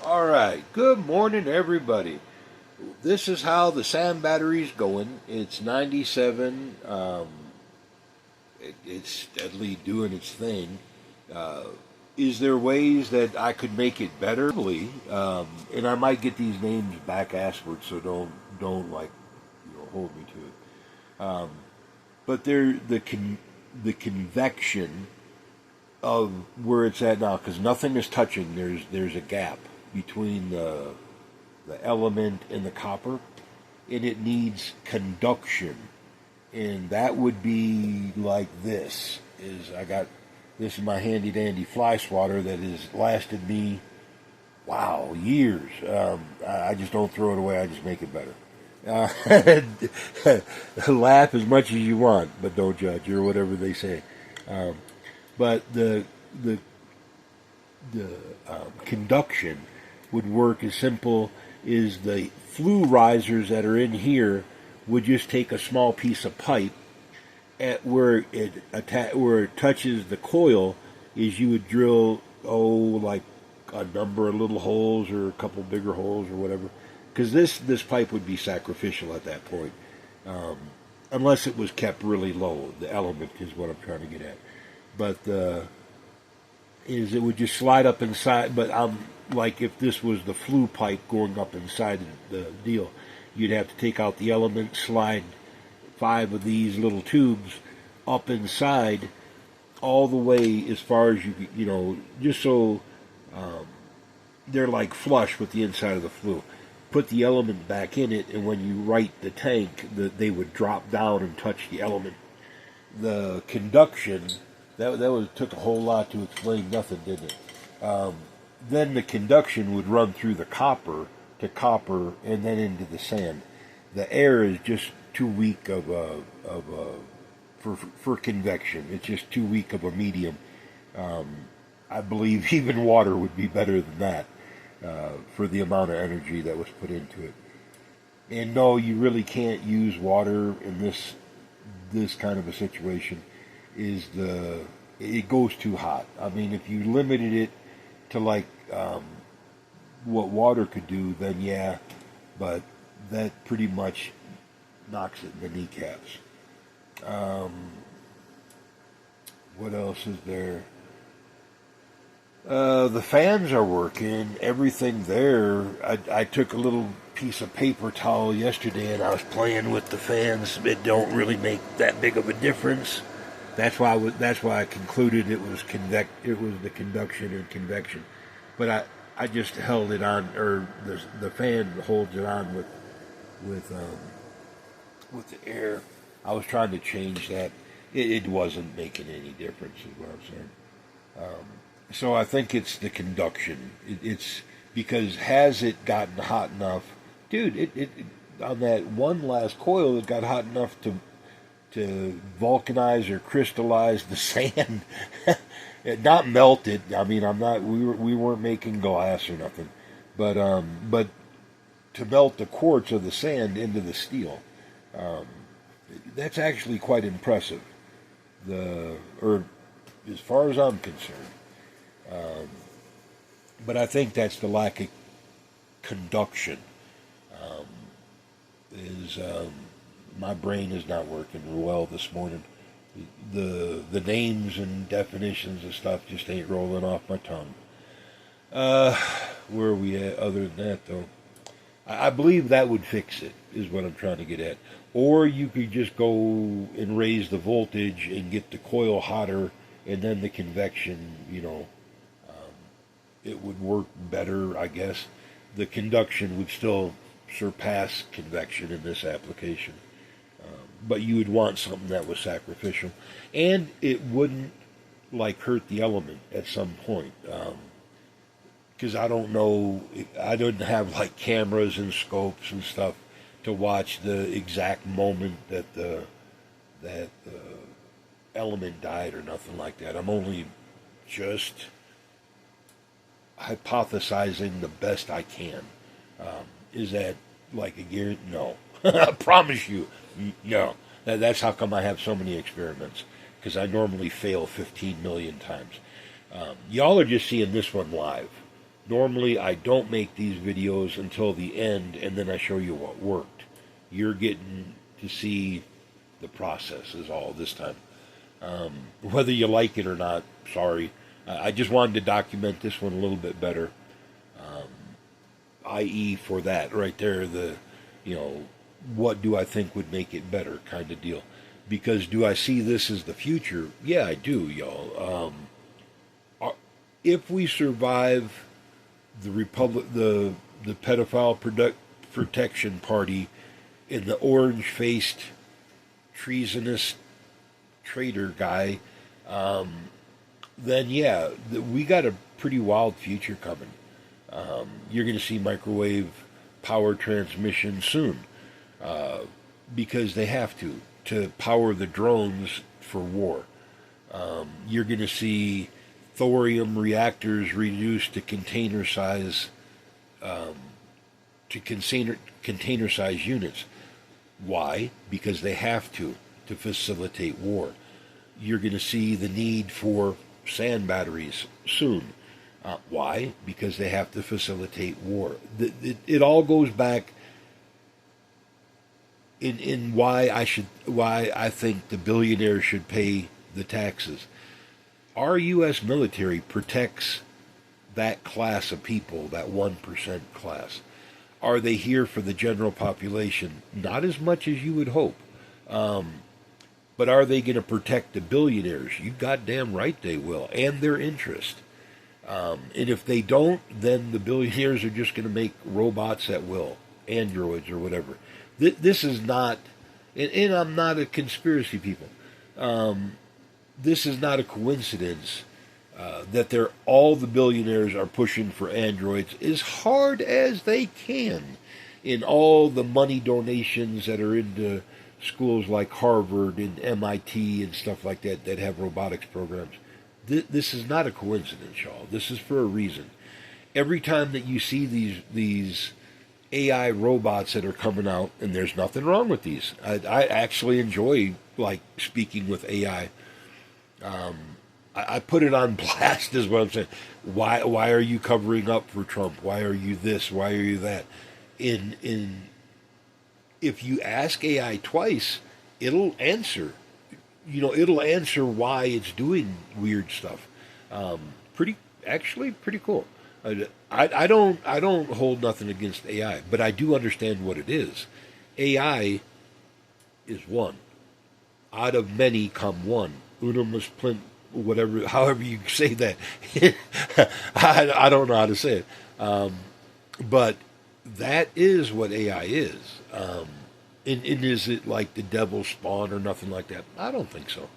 All right. Good morning, everybody. This is how the sand battery's going. It's 97. It's steadily doing its thing. Uh, is there ways that I could make it better? Probably. And I might get these names back assward, so don't like hold me to it. But the convection of where it's at now, because nothing is touching. There's a gap between the element and the copper, and it needs conduction, and that would be like this. This is my handy dandy fly swatter that has lasted me, wow, years. I just don't throw it away. I just make it better. Laugh as much as you want, but don't judge, or whatever they say. But the conduction would work as simple as the flue risers that are in here would just take a small piece of pipe at where it touches the coil. Is you would drill like a number of little holes or a couple bigger holes or whatever, because this pipe would be sacrificial at that point, unless it was kept really low. The element is what I'm trying to get at. But it would just slide up inside. But like if this was the flue pipe going up inside the deal, you'd have to take out the element, slide 5 of these little tubes up inside, all the way as far as just so they're like flush with the inside of the flue. Put the element back in it, and when you right the tank, they would drop down and touch the element. The conduction. That took a whole lot to explain nothing, didn't it? Then the conduction would run through the copper to copper and then into the sand. The air is just too weak for convection. It's just too weak of a medium. I believe even water would be better than that for the amount of energy that was put into it. And no, you really can't use water in this kind of a situation. It goes too hot. I mean, if you limited it to like what water could do, then yeah, but that pretty much knocks it in the kneecaps. What else is there? The fans are working. Everything there. I took a little piece of paper towel yesterday and I was playing with the fans. It don't really make that big of a difference. That's why I concluded it was the conduction and convection. But I just held it on, or the fan holds it on with the air. I was trying to change that. It wasn't making any difference, is what I'm saying. So I think it's the conduction. It's because has it gotten hot enough, dude? It on that one last coil, it got hot enough to vulcanize or crystallize the sand. Not melt it. I mean, we weren't making glass or nothing, but to melt the quartz of the sand into the steel. That's actually quite impressive. Or as far as I'm concerned. But I think that's the lack of conduction. My brain is not working well this morning. The names and definitions and stuff just ain't rolling off my tongue. Where are we at other than that, though? I believe that would fix it, is what I'm trying to get at. Or you could just go and raise the voltage and get the coil hotter, and then the convection, it would work better, I guess. The conduction would still surpass convection in this application. But you would want something that was sacrificial. And it wouldn't, hurt the element at some point. Because I don't know, I didn't have, cameras and scopes and stuff to watch the exact moment that the element died or nothing like that. I'm only just hypothesizing the best I can. Is that like a gear? No. I promise you, no. That's how come I have so many experiments, because I normally fail 15 million times. Y'all are just seeing this one live. Normally, I don't make these videos until the end, and then I show you what worked. You're getting to see the process is all this time. Whether you like it or not, sorry. I just wanted to document this one a little bit better. I.e. for that right there, what do I think would make it better kind of deal. Because do I see this as the future? Yeah, I do, y'all. If we survive the pedophile protection party and the orange-faced treasonous traitor guy, then yeah, we got a pretty wild future coming. You're going to see microwave power transmission soon, because they have to power the drones for war. You're going to see thorium reactors reduced to container size units. Why? Because they have to facilitate war. You're going to see the need for sand batteries soon. Why? Because they have to facilitate war. It all goes back in why I think the billionaires should pay the taxes. Our U.S. military protects that class of people, that 1% class. Are they here for the general population? Not as much as you would hope. But are they going to protect the billionaires? You goddamn right they will, and their interest. And if they don't, then the billionaires are just going to make robots at will, androids or whatever. This is not, and I'm not a conspiracy people. This is not a coincidence that all the billionaires are pushing for androids as hard as they can in all the money donations that are into schools like Harvard and MIT and stuff like that that have robotics programs. This is not a coincidence, y'all. This is for a reason. Every time that you see these AI robots that are coming out, and there's nothing wrong with these. I actually enjoy speaking with AI. I put it on blast, is what I'm saying. Why are you covering up for Trump? Why are you this? Why are you that? If you ask AI twice, it'll answer. It'll answer why it's doing weird stuff. Pretty cool. I don't hold nothing against AI, but I do understand what it is. AI is one. Out of many come one. Unum plint, whatever, however you say that. I don't know how to say it. But that is what AI is. And is it like the devil's spawn or nothing like that? I don't think so.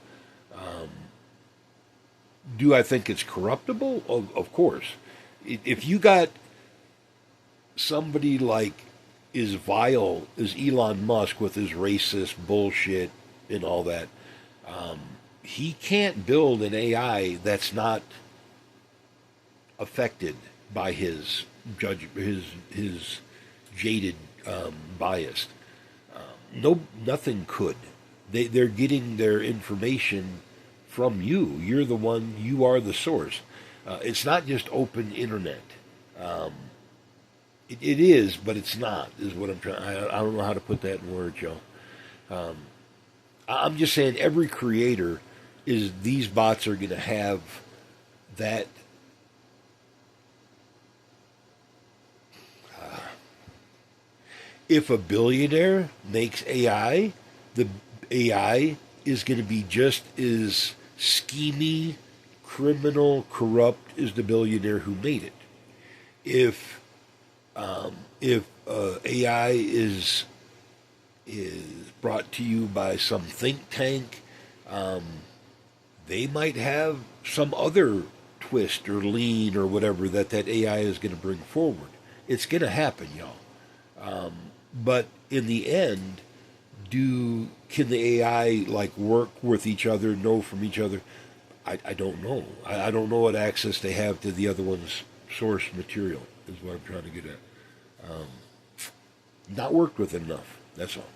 Do I think it's corruptible? Of course. If you got somebody like as vile as Elon Musk with his racist bullshit and all that, he can't build an AI that's not affected by his jaded bias. Nothing could. They're getting their information from you. You're the one. You are the source. It's not just open internet. It is, but it's not. Is what I'm trying. I don't know how to put that in words, y'all. I'm just saying every creator is these bots are going to have that. If a billionaire makes AI, the AI is going to be just as schemy, criminal, corrupt as the billionaire who made it. If AI is brought to you by some think tank, they might have some other twist or lean or whatever that AI is going to bring forward. It's going to happen, y'all. But in the end, can the AI work with each other, know from each other? I don't know. I don't know what access they have to the other one's source material, is what I'm trying to get at. Not worked with enough, that's all.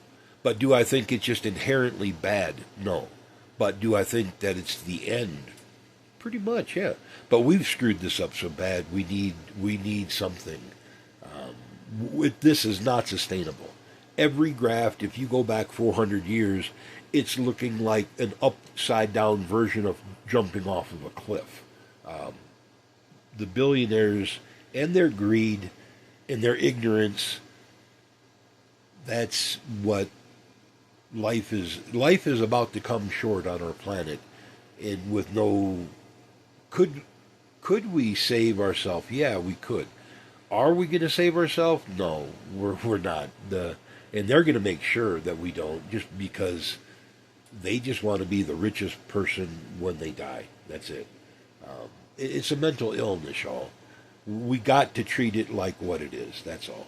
But do I think it's just inherently bad? No. But do I think that it's the end Pretty much, yeah. But we've screwed this up so bad. We need something. This is not sustainable. Every graft, if you go back 400 years, it's looking like an upside down version of jumping off of a cliff. Um, the billionaires and their greed and their ignorance, that's what life is. Life is about to come short on our planet, and with no, could could we save ourselves? Yeah, we could. Are we going to save ourselves? No, we're not. And they're going to make sure that we don't, just because they just want to be the richest person when they die. That's it. It's a mental illness, y'all. We got to treat it like what it is. That's all.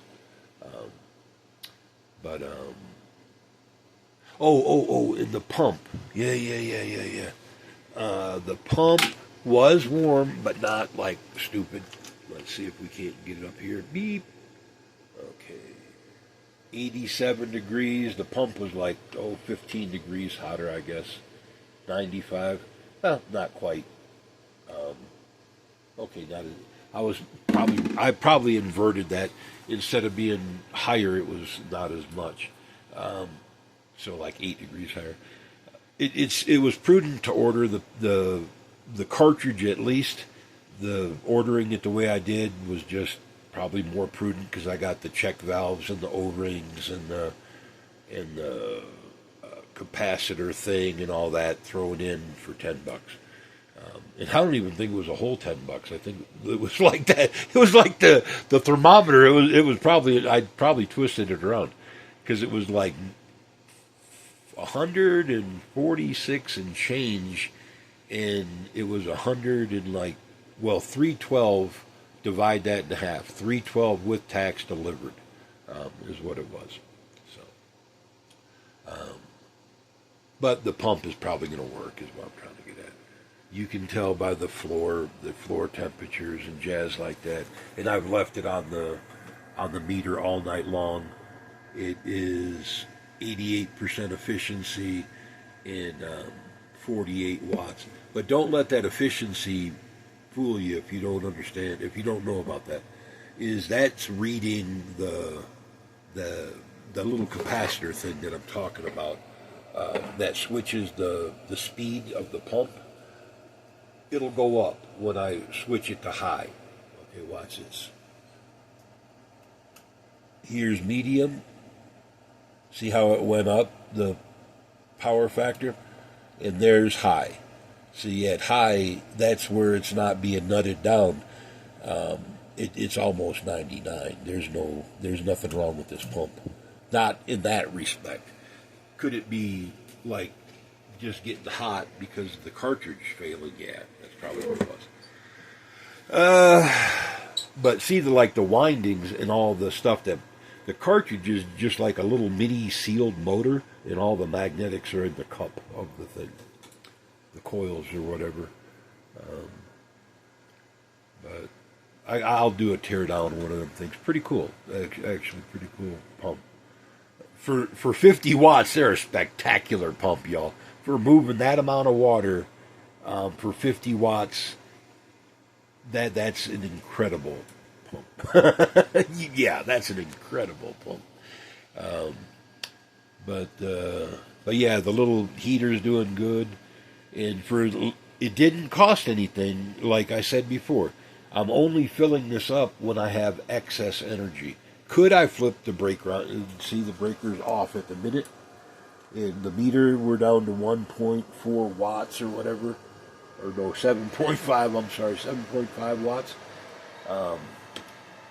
Um, but and the pump. Yeah. The pump was warm, but not like stupid. Let's see if we can't get it up here. Beep. Okay. 87 degrees. The pump was like, 15 degrees hotter, I guess. 95. Well, not quite. Um, okay, not as, I probably inverted that. Instead of being higher, it was not as much. So like 8 degrees higher. It was prudent to order the cartridge at least. The ordering it the way I did was just probably more prudent because I got the check valves and the O-rings and the capacitor thing and all that thrown in for $10. And I don't even think it was a whole $10. I think it was like that. It was like the thermometer. It was probably, I'd probably twisted it around because it was like 146 and change, and it was 100 and like, 312. Divide that in half. 312 with tax delivered is what it was. So, but the pump is probably going to work, is what I'm trying to get at. You can tell by the floor temperatures and jazz like that. And I've left it on the meter all night long. It is 88% efficiency and 48 watts. But don't let that efficiency fool you if you don't understand, if you don't know about that. That's reading the little capacitor thing that I'm talking about. That switches the speed of the pump. It'll go up when I switch it to high. Okay, watch this. Here's medium. See how it went up, the power factor? And there's high. See, at high, that's where it's not being nutted down. It's almost 99. There's nothing wrong with this pump. Not in that respect. Could it be like just getting hot because of the cartridge failing? Yeah, that's probably what it was. But see, the windings and all the stuff that the cartridge is just like a little mini sealed motor, and all the magnetics are in the cup of the thing, the coils or whatever. But I'll do a tear down of one of them things. Pretty cool, actually, pretty cool pump. For 50 watts, they're a spectacular pump, y'all. For moving that amount of water, for 50 watts, that's an incredible pump. Yeah, that's an incredible pump. But yeah, the little heater's doing good, and it didn't cost anything. Like I said before, I'm only filling this up when I have excess energy. Could I flip the breaker on and see the breaker's off at the minute? And the meter, we're down to 1.4 watts or whatever. Or no, 7.5, I'm sorry, 7.5 watts.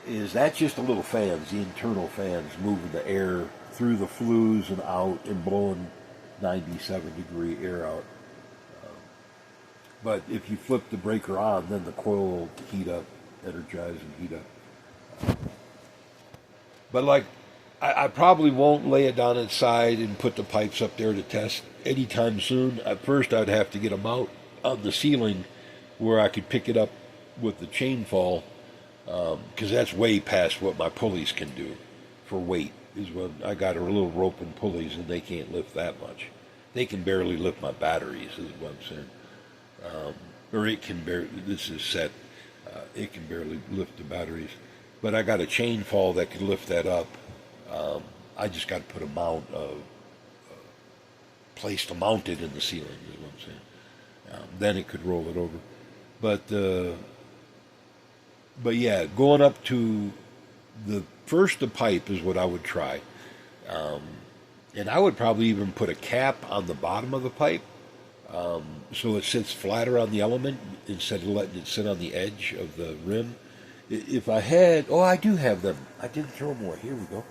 Is that just the little fans, the internal fans, moving the air through the flues and out and blowing 97-degree air out. But if you flip the breaker on, then the coil will heat up, energize and heat up. But I probably won't lay it down inside and put the pipes up there to test anytime soon. At first, I'd have to get them out on the ceiling where I could pick it up with the chain fall, because that's way past what my pulleys can do for weight. Is when I got a little rope and pulleys, and they can't lift that much. They can barely lift my batteries, is what I'm saying. or it can barely. This is set. It can barely lift the batteries, but I got a chain fall that can lift that up. Um, I just got to put a mount of place to mount it in the ceiling. Is what I'm saying. Then it could roll it over. But but yeah, going up to the pipe is what I would try. Um, and I would probably even put a cap on the bottom of the pipe, so it sits flatter on the element instead of letting it sit on the edge of the rim. If I had, oh, I do have them. I didn't throw more. Here we go.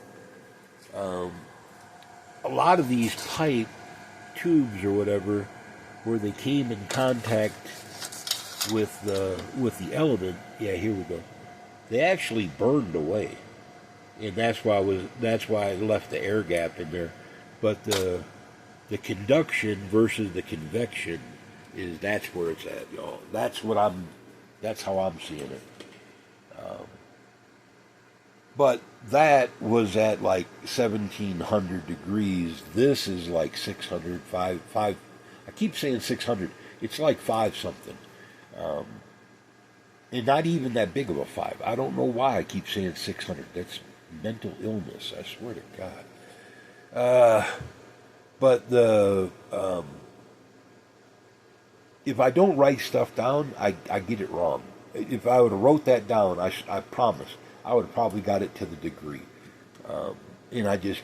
A lot of these pipe tubes or whatever, where they came in contact with the element. Yeah, here we go. They actually burned away, and that's why I left the air gap in there. But the conduction versus the convection that's where it's at, y'all. That's how I'm seeing it. But that was at like 1700 degrees. This is like 600, five. I keep saying 600. It's like five something. And not even that big of a five. I don't know why I keep saying 600. That's mental illness. I swear to God. But if I don't write stuff down, I get it wrong. If I would have wrote that down, I promise, I would have probably got it to the degree. And that just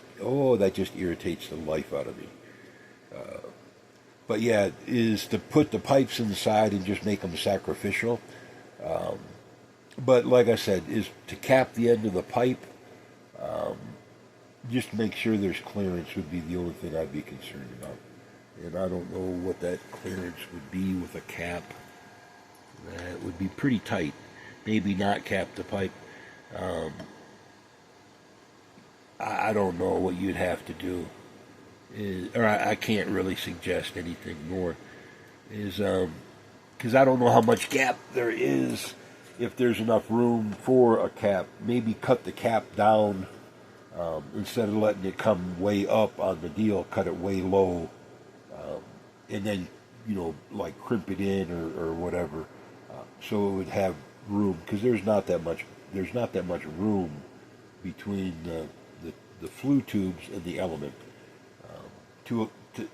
irritates the life out of me. But yeah, is to put the pipes inside and just make them sacrificial. But like I said, is to cap the end of the pipe. Just make sure there's clearance would be the only thing I'd be concerned about. And I don't know what that clearance would be with a cap. That would be pretty tight. Maybe not cap the pipe. I don't know what you'd have to do. I can't really suggest anything more. Because I don't know how much gap there is. If there's enough room for a cap, maybe cut the cap down. Instead of letting it come way up on the deal, cut it way low, and then like crimp it in or whatever, so it would have room, because there's not that much room between the flue tubes and the element.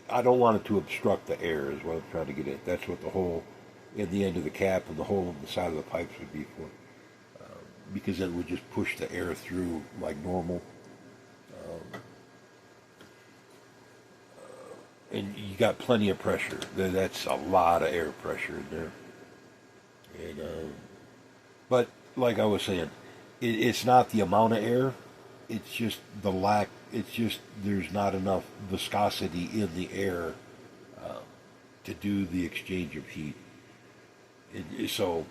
I don't want it to obstruct the air, is what I'm trying to get at. That's what the hole in the end of the cap and the hole in the side of the pipes would be for, because it would just push the air through like normal. And you got plenty of pressure. That's a lot of air pressure in there. And but like I was saying, it's not the amount of air. It's just the lack. It's just there's not enough viscosity in the air to do the exchange of heat. So,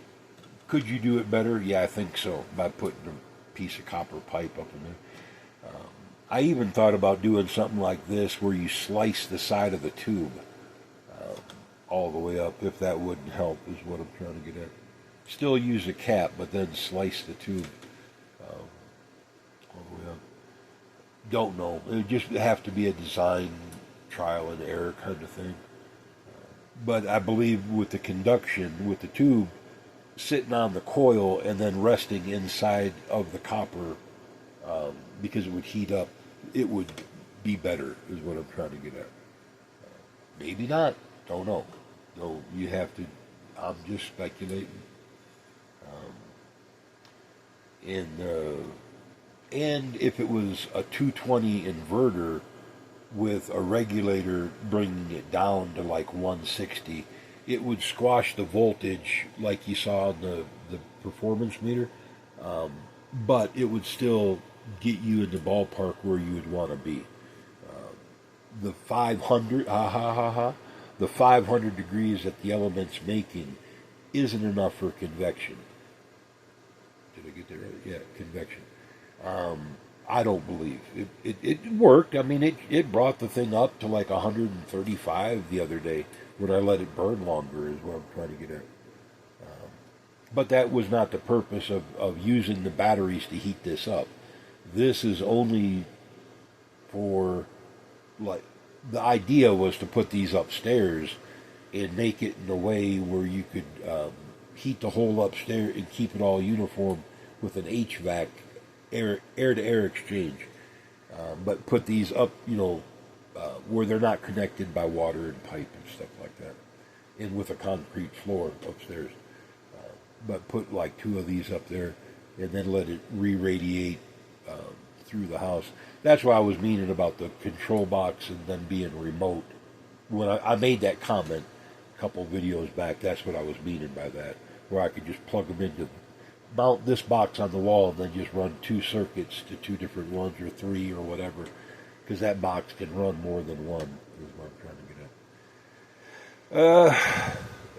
could you do it better? Yeah, I think so, by putting a piece of copper pipe up in there. I even thought about doing something like this where you slice the side of the tube all the way up, if that wouldn't help, is what I'm trying to get at. Still use a cap, but then slice the tube all the way up. Don't know. It would just have to be a design trial and error kind of thing. But I believe with the conduction, with the tube sitting on the coil and then resting inside of the copper, because it would heat up, it would be better, is what I'm trying to get at. Maybe not. Don't know. No, you have to. I'm just speculating. And if it was a 220 inverter with a regulator bringing it down to like 160, it would squash the voltage like you saw on the performance meter, but it would still get you in the ballpark where you would want to be. The 500, the 500 degrees that the element's making isn't enough for convection. Did I get that right? Yeah, convection. I don't believe it worked. I mean, it brought the thing up to like 135 the other day when I let it burn longer, is what I'm trying to get at. But that was not the purpose of using the batteries to heat this up. This is only for, like, the idea was to put these upstairs and make it in a way where you could heat the whole upstairs and keep it all uniform with an HVAC, air to air exchange. But put these up, where they're not connected by water and pipe and stuff like that, and with a concrete floor upstairs. But put like 2 of these up there, and then let it re-radiate through the house. That's why I was meaning about the control box and then being remote. When I made that comment a couple videos back, that's what I was meaning by that, where I could just plug them into, mount this box on the wall, and then just run 2 circuits to 2 different ones or 3 or whatever, because that box can run more than one, is what I'm trying to get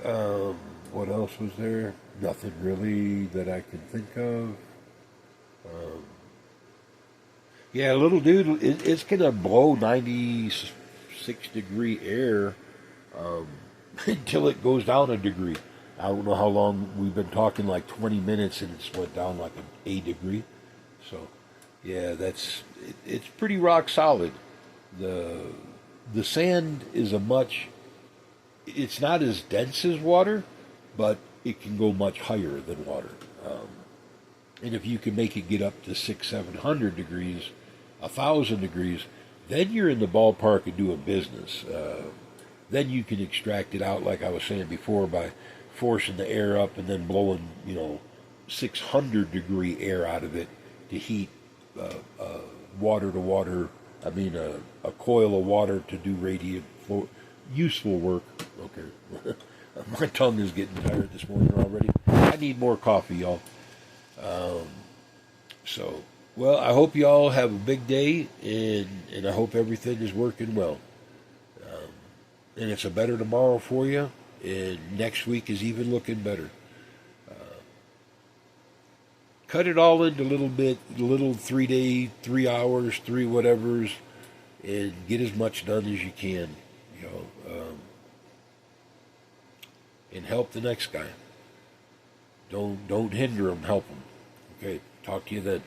at. What else was there? Nothing really that I can think of. Yeah, little dude, it's going to blow 96-degree air until it goes down a degree. I don't know how long we've been talking, like 20 minutes, and it's went down like a degree. So, yeah, it's pretty rock solid. The sand is it's not as dense as water, but it can go much higher than water. And if you can make it get up to 600-700 degrees, 1,000 degrees, then you're in the ballpark of doing business. Then you can extract it out, like I was saying before, by forcing the air up and then blowing, 600-degree air out of it to heat water to water. I mean, a coil of water to do radiant, useful work. Okay. My tongue is getting tired this morning already. I need more coffee, y'all. Well, I hope y'all have a big day, and I hope everything is working well. And it's a better tomorrow for you, and next week is even looking better. Cut it all into little 3 hours, 3 whatevers, and get as much done as you can, and help the next guy. Don't hinder him, help him. Okay, talk to you then.